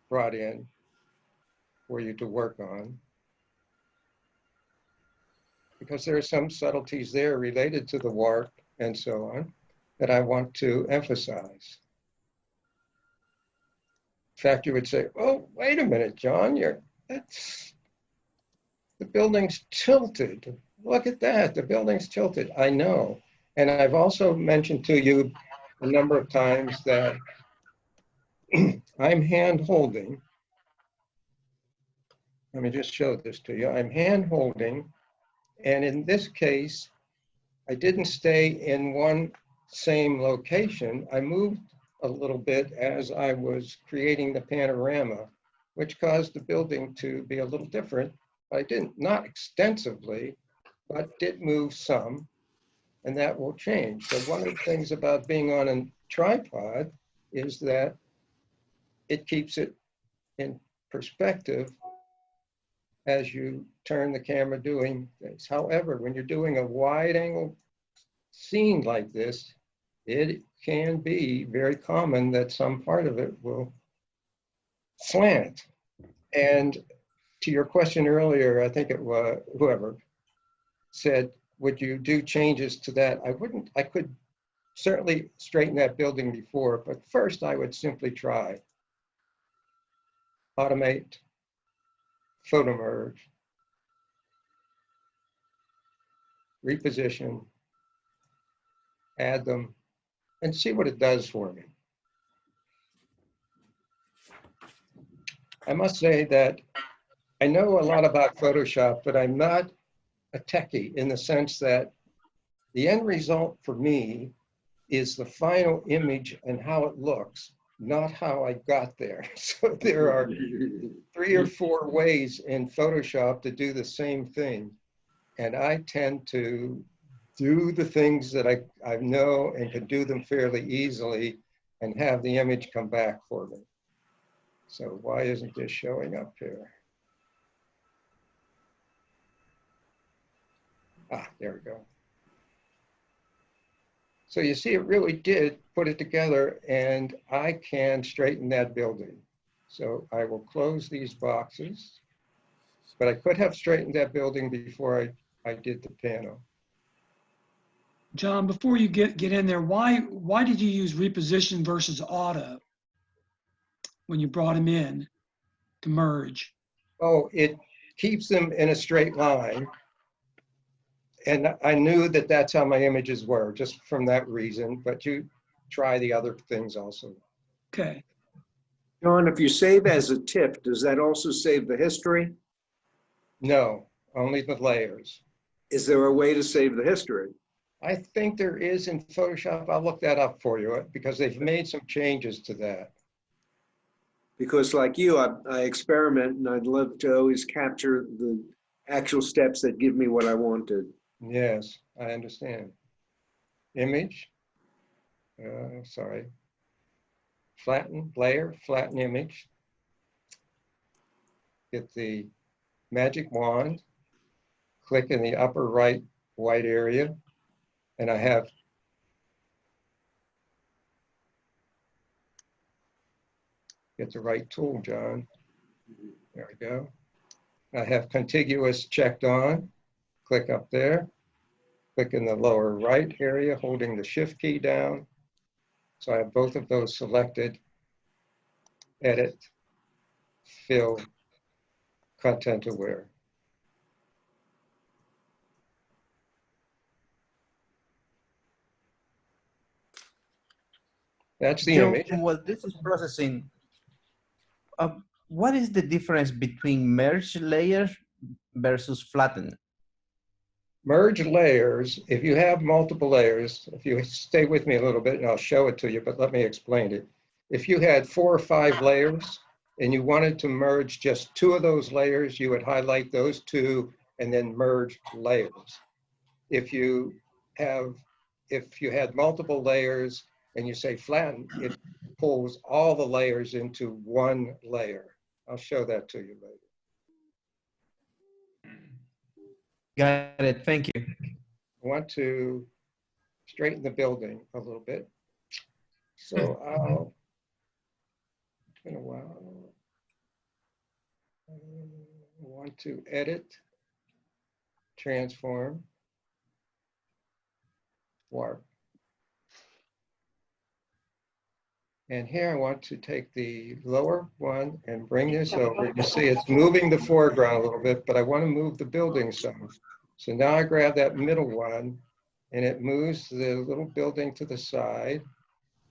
brought in for you to work on, because there are some subtleties there related to the warp and so on that I want to emphasize. In fact, you would say, oh, wait a minute, John, the building's tilted. Look at that, the building's tilted. I know. And I've also mentioned to you a number of times that I'm hand holding. Let me just show this to you. I'm hand holding, and in this case, I didn't stay in one same location. I moved a little bit as I was creating the panorama, which caused the building to be a little different. I didn't, not extensively, but did move some, and that will change. So one of the things about being on a tripod is that it keeps it in perspective as you turn the camera doing things. However, when you're doing a wide angle scene like this, it can be very common that some part of it will slant. And to your question earlier, I think it was whoever said, would you do changes to that? I could certainly straighten that building before, but first I would simply try automate, photo merge, reposition, add them, and see what it does for me. I must say that I know a lot about Photoshop, but I'm not a techie in the sense that the end result for me is the final image and how it looks, not how I got there. So there are 3 or 4 ways in Photoshop to do the same thing. And I tend to do the things that I know and can do them fairly easily and have the image come back for me. So why isn't this showing up here? Ah, there we go. So you see, it really did put it together, and I can straighten that building. So I will close these boxes, but I could have straightened that building before I did the panel. John, before you get in there, why did you use reposition versus auto when you brought him in to merge? Oh, it keeps them in a straight line. And I knew that that's how my images were, just from that reason, but you try the other things also. Okay. John, if you save as a TIFF, does that also save the history? No, only the layers. Is there a way to save the history? I think there is in Photoshop. I'll look that up for you because they've made some changes to that. Because like you, I experiment and I'd love to always capture the actual steps that give me what I wanted. Yes, I understand. Image, sorry. Flatten, layer, flatten image. Get the magic wand, click in the upper right white area, and I have get the right tool, John. There we go. I have contiguous checked on. Click up there. Click in the lower right area, holding the shift key down. So I have both of those selected. Edit, fill, content aware. That's the image. While this is processing, what is the difference between merge layers versus flatten? Merge layers, if you have multiple layers, if you stay with me a little bit and I'll show it to you, but let me explain it. If you had 4 or 5 layers and you wanted to merge just 2 of those layers, you would highlight those 2 and then merge layers. If you had multiple layers and you say flatten, it pulls all the layers into one layer. I'll show that to you later. Got it, thank you. I want to straighten the building a little bit. So it's been a while. want to edit, transform, warp. And here I want to take the lower one and bring this over. You see it's moving the foreground a little bit, but I want to move the building some. So now I grab that middle one and it moves the little building to the side.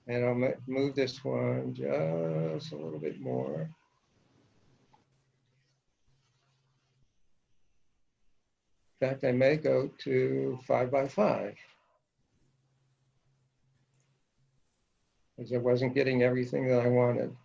And I'll move this one just a little bit more. In fact, I may go to 5 by 5. Because I wasn't getting everything that I wanted.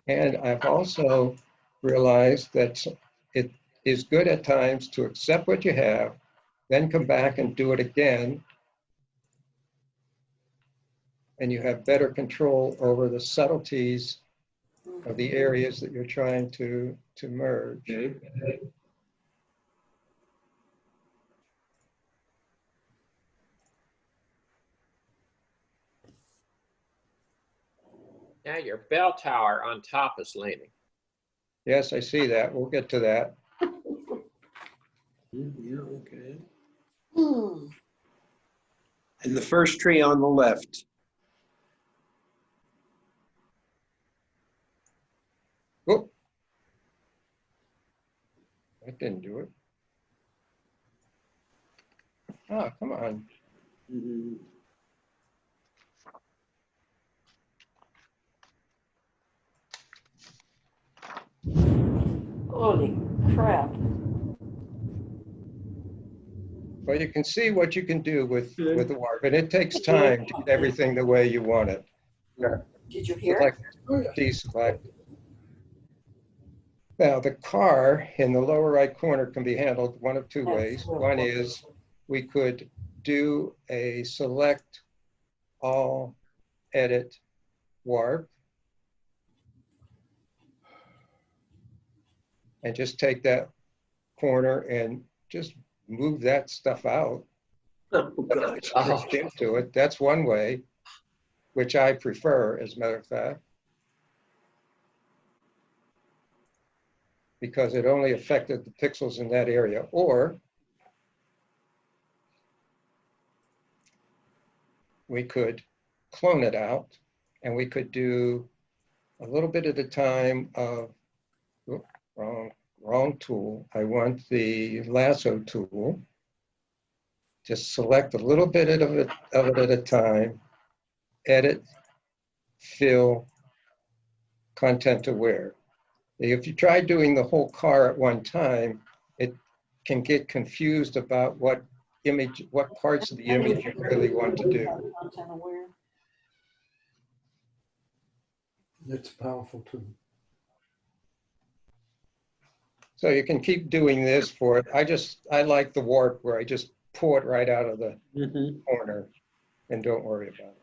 And I've also realized that it is good at times to accept what you have, then come back and do it again. And you have better control over the subtleties of the areas that you're trying to merge. Okay. Now your bell tower on top is leaning. Yes, I see that. We'll get to that. Yeah, okay. And the first tree on the left. Oh, that didn't do it. Ah, come on. Mhm. Holy crap. Well, you can see what you can do with the warp, and it takes time to get everything the way you want it. Did you hear Like it? deselect. Now, the car in the lower right corner can be handled one of two ways. One is we could do a select all, edit, warp, and just take that corner and just move that stuff out. Oh, gosh. Script into it. That's one way, which I prefer, as a matter of fact, because it only affected the pixels in that area. Or we could clone it out, and we could do a little bit at a time of, oops, wrong tool. I want the lasso tool. Just select a little bit of it at a time, edit, fill, content aware. If you try doing the whole car at one time, it can get confused about what parts of the image you really want to do. Content aware. That's powerful too. So you can keep doing this for it. I like the warp where I just pull it right out of the Mhm. corner and don't worry about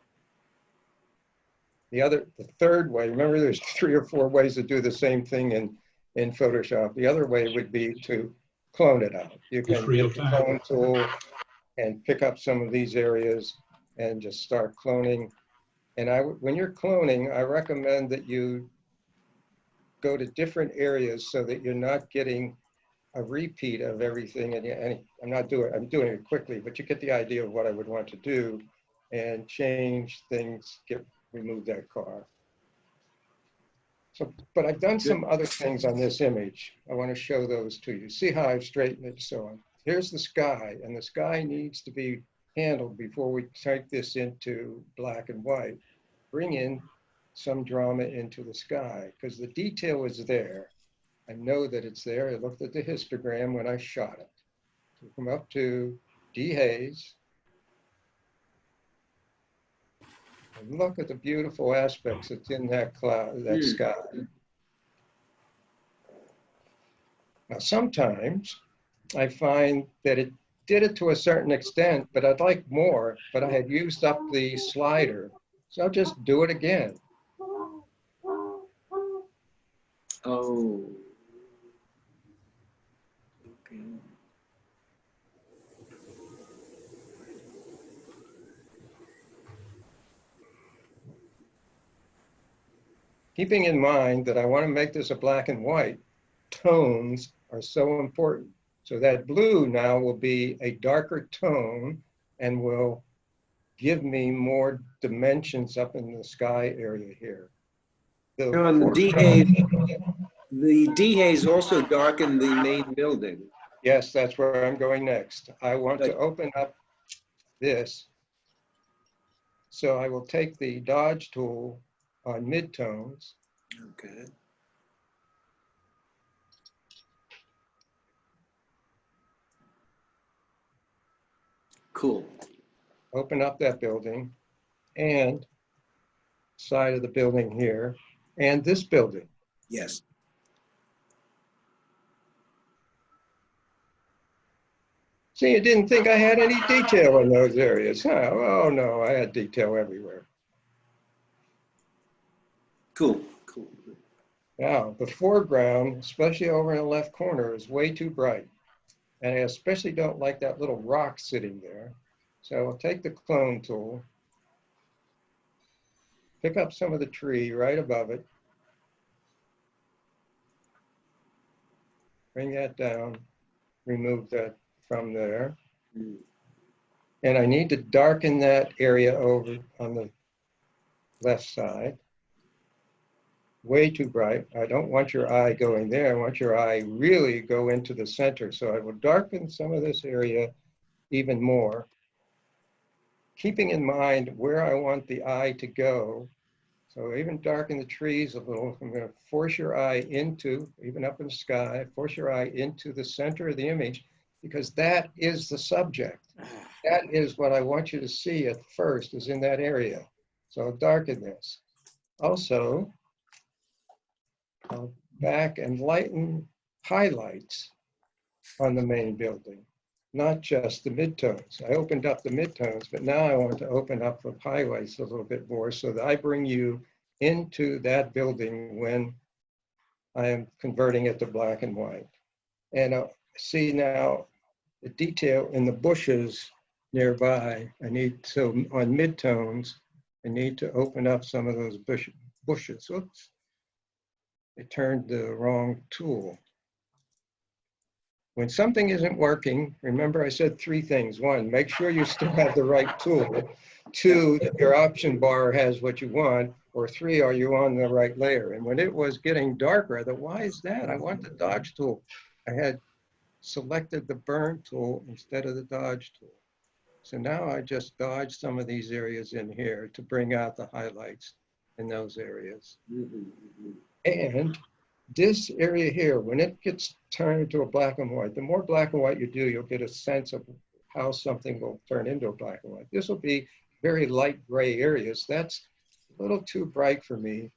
it. The third way, remember there's 3 or 4 ways to do the same thing in Photoshop. The other way would be to clone it out. You can use the clone tool and pick up some of these areas and just start cloning. And when you're cloning, I recommend that you go to different areas so that you're not getting a repeat of everything. And I'm doing it quickly, but you get the idea of what I would want to do and change things, remove that car. So, but I've done some other things on this image. I want to show those to you. See how I've straightened it so on. Here's the sky, and the sky needs to be handled before we take this into black and white. Bring in some drama into the sky, because the detail is there. I know that it's there. I looked at the histogram when I shot it. So come up to dehaze. And look at the beautiful aspects that's in that cloud, that sky. Now, sometimes I find that it did it to a certain extent, but I'd like more, but I had used up the slider. So I'll just do it again. Oh. Keeping in mind that I want to make this a black and white, tones are so important. So that blue now will be a darker tone and will give me more dimensions up in the sky area here. John, the dehaze also darkened the main building. Yes, that's where I'm going next. I want to open up this. So I will take the dodge tool on midtones. Okay. Cool. Open up that building and side of the building here and this building. Yes. See, you didn't think I had any detail in those areas, huh? Oh no, I had detail everywhere. Cool. Cool. Now, the foreground, especially over in the left corner, is way too bright. And I especially don't like that little rock sitting there. So I'll take the clone tool, pick up some of the tree right above it, bring that down, remove that from there. And I need to darken that area over on the left side. Way too bright. I don't want your eye going there. I want your eye really go into the center. So I will darken some of this area even more, keeping in mind where I want the eye to go. So even darken the trees a little. I'm going to force your eye into, even up in the sky, force your eye into the center of the image, because that is the subject. That is what I want you to see at first, is in that area. So I'll darken this. Also, I'll back and lighten highlights on the main building, not just the midtones. I opened up the midtones, but now I want to open up the highlights a little bit more so that I bring you into that building when I am converting it to black and white. And see now the detail in the bushes nearby. I need to, on midtones, I need to open up some of those bushes. Oops. I turned the wrong tool. When something isn't working, remember I said 3 things. 1, make sure you still have the right tool. 2, that your option bar has what you want. Or 3, are you on the right layer? And when it was getting darker, I thought, why is that? I want the dodge tool. I had selected the burn tool instead of the dodge tool. So now I just dodge some of these areas in here to bring out the highlights in those areas. And this area here, when it gets turned into a black and white, the more black and white you do, you'll get a sense of how something will turn into a black and white. This will be very light gray areas. That's a little too bright for me.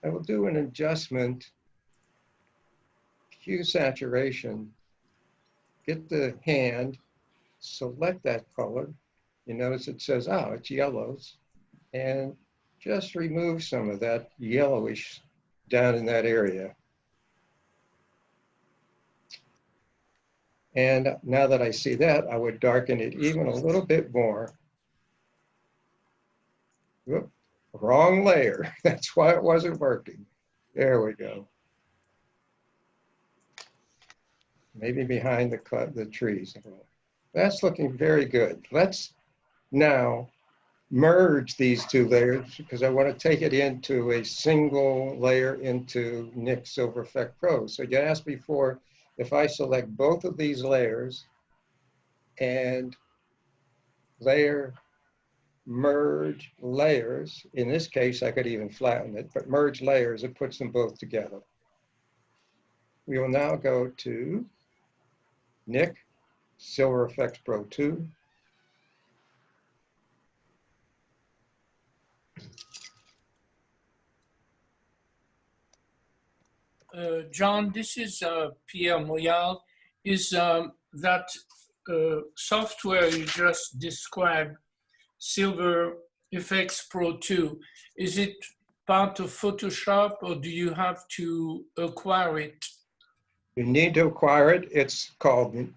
I will do an adjustment, hue saturation, get the hand, select that color. You notice it says, oh, it's yellows. And just remove some of that yellowish down in that area. And now that I see that, I would darken it even a little bit more. Whoop, wrong layer. That's why it wasn't working. There we go. Maybe behind the trees. That's looking very good. Let's now merge these 2 layers because I want to take it into a single layer into Nik Silver Effect Pro. So you asked before, if I select both of these layers and layer, merge layers, in this case, I could even flatten it, but merge layers, it puts them both together. We will now go to Nik Silver Effects Pro 2. John, this is Pierre Moyal. Is that software you just described, Silver Effects Pro 2, is it part of Photoshop or do you have to acquire it? You need to acquire it. It's called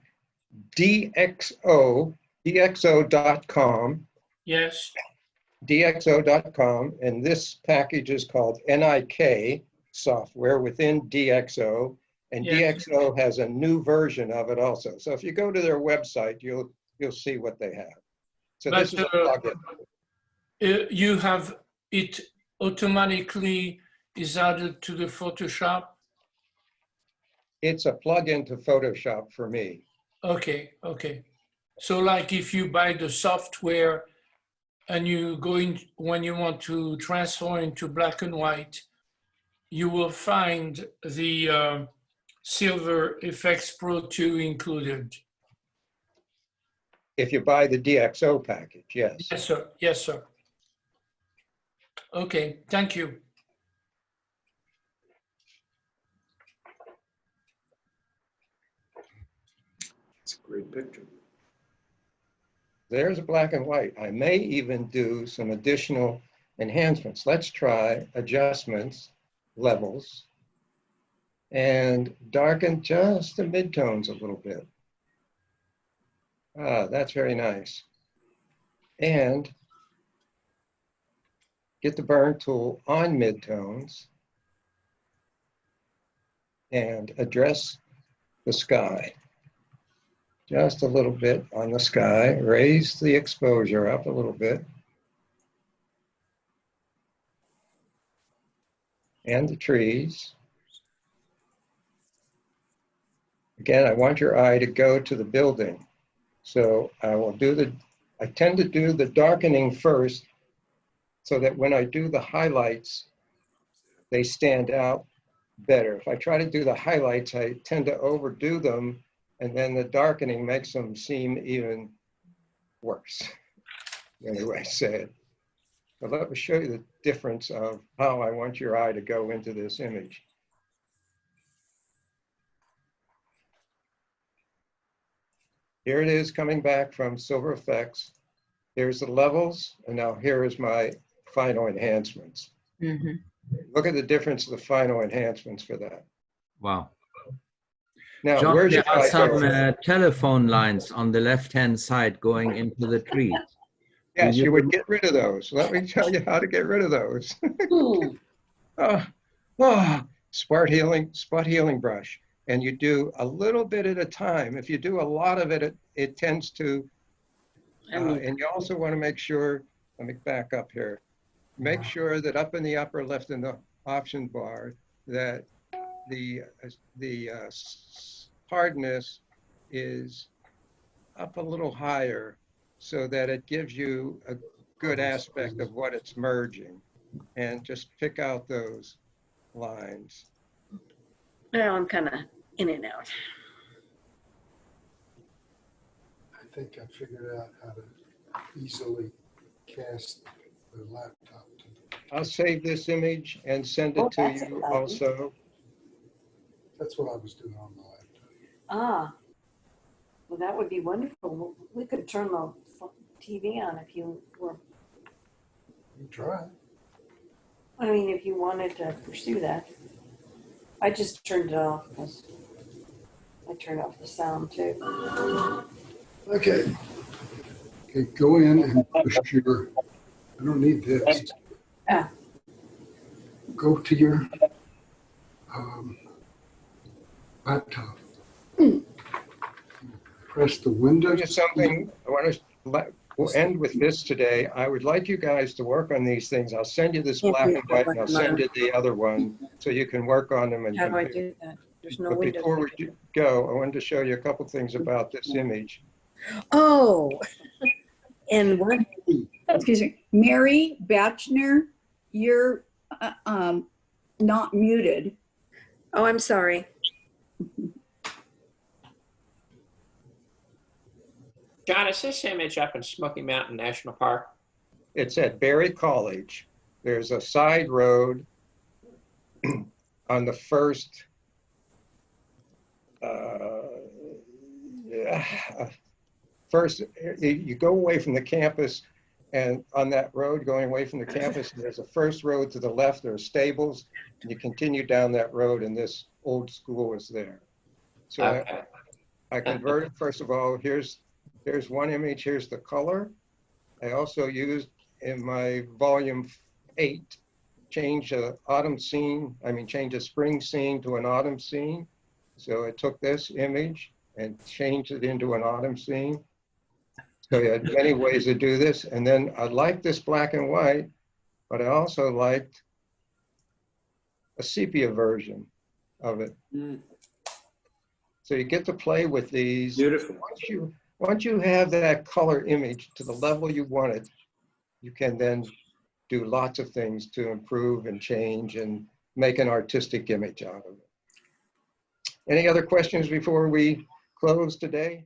dxo.com, Yes, dxo.com, and this package is called NIK software within DxO, and yes. DxO has a new version of it also. So if you go to their website, you'll see what they have. So this is But a plugin. you have it automatically is added to the Photoshop? It's a plugin to Photoshop for me. Okay, okay. So like if you buy the software and you go in, when you want to transfer into black and white, you will find the Silver Effects Pro 2 included. If you buy the DxO package, yes. Yes, sir. Yes, sir. Okay, thank you. It's a great picture. There's a black and white. I may even do some additional enhancements. Let's try adjustments, levels, and darken just the midtones a little bit. Ah, that's very nice. And get the burn tool on midtones and address the sky. Just a little bit on the sky, raise the exposure up a little bit. And the trees. Again, I want your eye to go to the building. So I tend to do the darkening first so that when I do the highlights, they stand out better. If I try to do the highlights, I tend to overdo them, and then the darkening makes them seem even worse. Anyway, say it. But let me show you the difference of how I want your eye to go into this image. Here it is coming back from Silver Effects. Here's the levels, and now here is my final enhancements. Look at the difference of the final enhancements for that. Wow. Now, John, where's there your are eye some go? telephone lines on the left-hand side going into the trees. Yes, you would get rid of those. Let me tell you how to get rid of those. Spot healing brush. And you do a little bit at a time. If you do a lot of it, it tends to, and you also want to make sure, let me back up here. Make sure that up in the upper left in the option bar, that the hardness is up a little higher so that it gives you a good aspect of what it's merging, and just pick out those lines. Well, I'm kind of in and out. I think I figured out how to easily cast the laptop to the, I'll save this image and send it Oh, to that's you exciting. also. that's what I was doing on the laptop. Ah, well, that would be wonderful. We could turn the TV on if you were, You try. I mean, if you wanted to pursue that. I just turned it off because I turned off the sound too. Okay. Okay, go in and push your, I don't need this. Ah. Go to your laptop. Press the Tell Windows. you something, I want to we'll end with this today. I would like you guys to work on these things. I'll send you this black and white, and I'll send you the other one so you can work on them and How do I compare. do that? There's no But window. before we go, I wanted to show you a couple things about this image. Oh, and what? Excuse me, Mary Batchner, you're not muted. Oh, I'm sorry. John, is this image up in Smoky Mountain National Park? It's at Berry College. There's a side road on the first you go away from the campus, and on that road going away from the campus, there's a first road to the left, there are stables, and you continue down that road, and this old school is there. So Okay. I converted, first of all, here's one image, here's the color. I also used in my volume 8, change a autumn scene, change a spring scene to an autumn scene. So I took this image and changed it into an autumn scene. So you had many ways to do this. And then I liked this black and white, but I also liked a sepia version of it. Mm, So you get to play with these. beautiful. Once you have that color image to the level you want it, you can then do lots of things to improve and change and make an artistic image out of it. Any other questions before we close today?